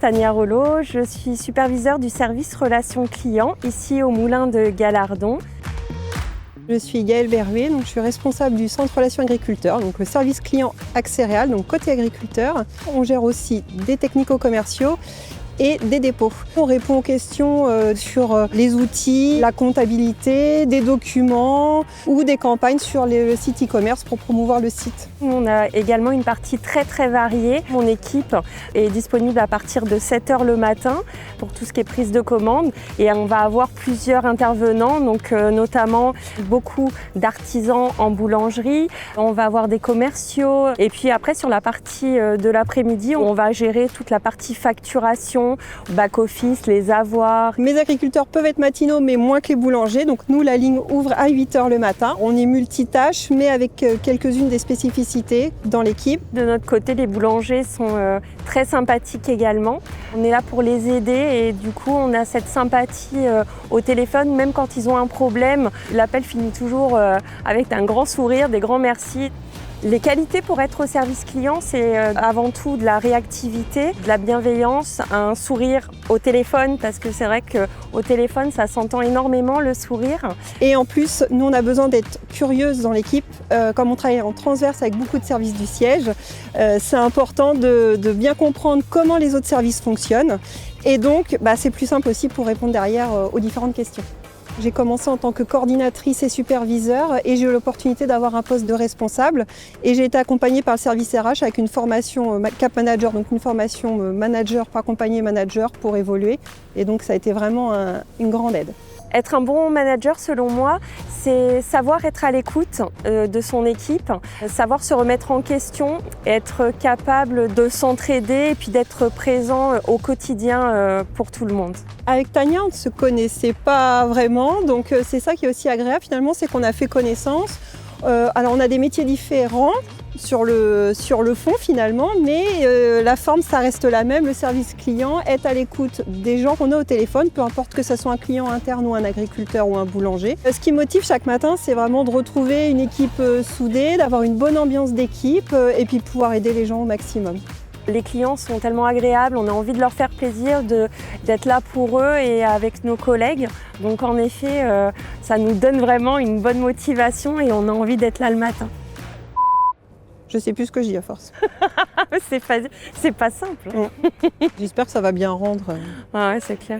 Tania Rollo, je suis superviseure du service relations clients ici au Moulin de Galardon. Je suis Gaëlle Berruet, donc je suis responsable du centre relations agriculteurs, donc le service client Axéréal, donc côté agriculteur. On gère aussi des technico-commerciaux et des dépôts. On répond aux questions sur les outils, la comptabilité, des documents ou des campagnes sur le site e-commerce pour promouvoir le site. On a également une partie très variée. Mon équipe est disponible à partir de 7h le matin pour tout ce qui est prise de commande et on va avoir plusieurs intervenants, donc notamment beaucoup d'artisans en boulangerie. On va avoir des commerciaux et puis après sur la partie de l'après-midi, on va gérer toute la partie facturation, back-office, les avoirs. Mes agriculteurs peuvent être matinaux mais moins que les boulangers, donc nous la ligne ouvre à 8h le matin. On est multitâche mais avec quelques-unes des spécificités dans l'équipe. De notre côté, les boulangers sont très sympathiques également. On est là pour les aider et du coup on a cette sympathie au téléphone, même quand ils ont un problème. L'appel finit toujours avec un grand sourire, des grands merci. Les qualités pour être au service client, c'est avant tout de la réactivité, de la bienveillance, un sourire au téléphone, parce que c'est vrai qu'au téléphone, ça s'entend énormément le sourire. Et en plus, nous, on a besoin d'être curieuses dans l'équipe. Comme on travaille en transverse avec beaucoup de services du siège, c'est important de bien comprendre comment les autres services fonctionnent. Et donc, c'est plus simple aussi pour répondre derrière aux différentes questions. J'ai commencé en tant que coordinatrice et superviseur et j'ai eu l'opportunité d'avoir un poste de responsable et j'ai été accompagnée par le service RH avec une formation Cap Manager, donc une formation manager pour accompagner manager pour évoluer et donc ça a été vraiment une grande aide. Être un bon manager, selon moi, c'est savoir être à l'écoute de son équipe, savoir se remettre en question, être capable de s'entraider et puis d'être présent au quotidien pour tout le monde. Avec Tania, on ne se connaissait pas vraiment, donc c'est ça qui est aussi agréable finalement, c'est qu'on a fait connaissance. Alors on a des métiers différents sur le fond finalement, mais la forme ça reste la même, le service client, être à l'écoute des gens qu'on a au téléphone, peu importe que ce soit un client interne ou un agriculteur ou un boulanger. Ce qui motive chaque matin, c'est vraiment de retrouver une équipe soudée, d'avoir une bonne ambiance d'équipe et puis pouvoir aider les gens au maximum. Les clients sont tellement agréables, on a envie de leur faire plaisir, d'être là pour eux et avec nos collègues. Donc en effet, ça nous donne vraiment une bonne motivation et on a envie d'être là le matin. Je sais plus ce que je dis à force. C'est pas simple. J'espère que ça va bien rendre. Ouais, c'est clair.